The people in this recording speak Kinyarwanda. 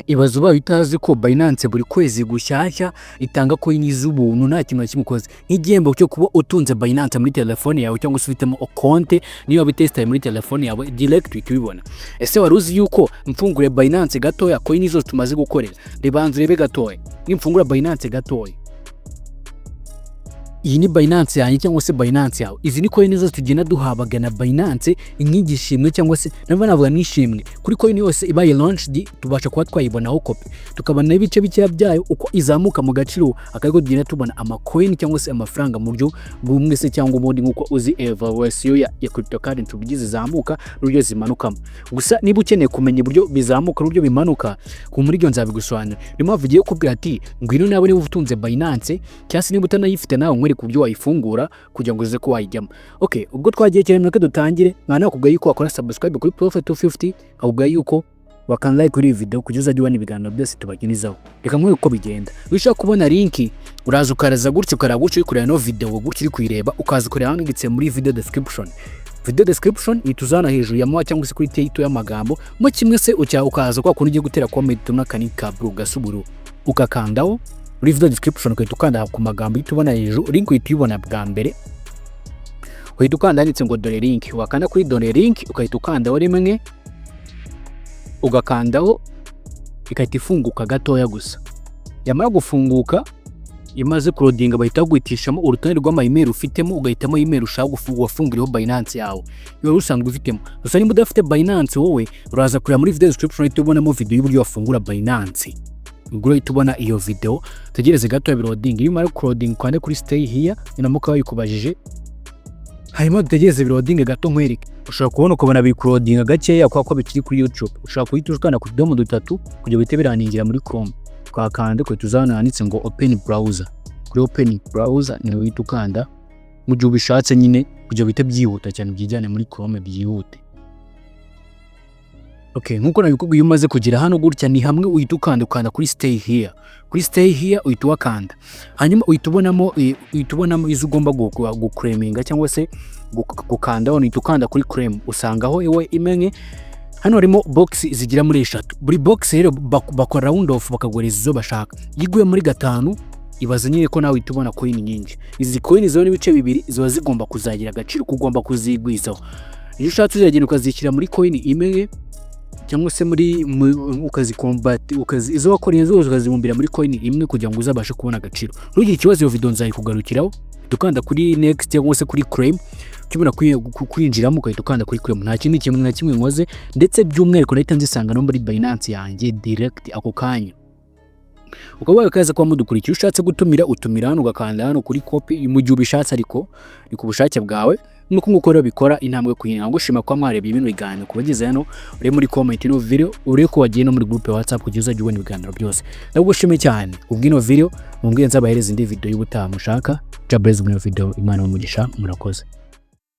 Ibaze ubaye utazi ko Binance buri kwezi gushyashya itanga coin z'ubuntu nta kintu kimikoze nk'igihembo cyo kuba utunze Binance muri telefone yawe cyangwa se ufitemo konte niyo bitestaye muri telefone yawe direct ukibibona. Ese wari uzi yuko mfungure Binance gatoya coin zose tumaze gukorera ribanze urebe gatoya nimfungura Binance gatoya iyi ni Binance yanjye cyangwa se Binance yawe. Izi ni coin zose tugenda duhabaga na Binance nk'igishimwe cyangwa se navuga nishimwe kuri coin yose ibaye launched tubasha kuba twayibonaho copy tukabona ibice bike byayo uko izamuka mu gaciro akago tugenda tubona amacoin cyangwa se amafaranga mu buryo bumwe se cyangwa ubundi nkuko uzi evaluation ya cryptocurrency tubigize zamuka n'uburyo zimanukamo. Gusa niba ukeneye kumenya uburyo bizamuka n'uburyo bimanuka ku muri ryo nzabigusobanura. Niyo mpamvu ugiye kubwira ati ngwino nawe niba utunze Binance cyangwa niba utanayifite nawe mwere kubyo wayifungura kugira ngo uze ko wayijyamo. Okay, ubwo twagiye cyane nuko dutangire mwana kubwa yuko wakora subscribe kuri Profit 250 ahubwo yuko wakan like kuri video kugeza diwa ibiganiro byose tubaginizaho. Reka nkwe uko bigenda. Wishaka kubona link uraza ukaraza gutyo ukaragucyo kureba no video gutyo uri kuyireba ukaza kureba handitse muri video description. Video description ituzana hejuru ya mwa cyangwa se kuri title y'amagambo mo kimwe se ukaza kwa kundi ugiye gutera comment tunakanika bro gasuburu ukakandaho muri video description ukahita ukanda ku magambo itubona hejuru link uyibona bwa mbere uhita ukanda handitse ngo dore link wakanda kuri dore link ukahita ukandaho rimwe ugakandaho ikahita ifunguka gatoya gusa. Yamara gufunguka imaze kurodinga bahita guhitishamo urutonde rw'ama email ufitemo ugahitamo email ushaka gufunguraho Binance yawe iyo usanzwe ufitemo. Gusa niba udafite Binance wowe uraza kureba muri video description itubonamo video y'uburyo wafungura Binance. Ubwo itubona iyo video tegereze gato ya loading iyo mara loading kwande kuri stay here inamuka bayikubajije hanyuma tegereze loading gato nkwereke ushaka kubona ukabona bi loading gakeya kwa bikiri kuri YouTube ushaka kuyitushkana ku domo dutatu kujya bite biraningira muri Chrome twakande ko tuzana handitse ngo open browser. Kuri open browser ni witukanda mu gihe ubishatse nyine kujya bite byihuta cyane byijyane muri Chrome byihute. Okay, nkuko nabikubwiye umaze kugira hano gutya ni hamwe uyitukanda kuri stay here. Kuri stay here uyituwakanda. Hanyuma uyitubonamo izo ugomba guclaiminga cyangwa se gukanda on uyitukanda kuri claim usangaho ewe imenye hano harimo box zigira muri 3. Buri box rero bakora round off bakagoreza izo bashaka. Yiguye muri 5 ibaze nyine ko nawe uyitubona coin nyinshi. Izi coin zo ni bice bibiri ziba zigomba kuzagira agaciro kugomba kuzigwizaho. Iyo ushatse uzagenda ukazishyira muri coin imwe cyangwa se muri ukazikombat izo wakoreye zose ukazibumbira muri coin imwe kugira ngo uzabashe kubona agaciro. Rugira ikibazo iyo video nzayikugarukiraho dukanda kuri next cyangwa se kuri claim kibona kwinjiramo ukahita ukanda kuri claim nta kintu kimwe na kimwe nkoze ndetse by'umwihariko nahita nzisanga no muri Binance yanjye direct ako kanya. Ukaba kaza kwa mudukurikiye ushatse gutumira utumira hano ugakanda hano kuri copy mu gihe ubishatse ariko ni ku bushake bwawe nuko ngukora bikora intambwe kuyinyanga gushima kwa mwarebye ibintu bigane kubagize hano uri muri comment no video uri ko wagiye no muri group ya WhatsApp kugeza jye ubona ibiganiro byose. Nagushime cyane ubwino video mumbwiye nzabahereza indi video y'ubutaha mushaka. Jabrez mu video Imana umugisha murakoze.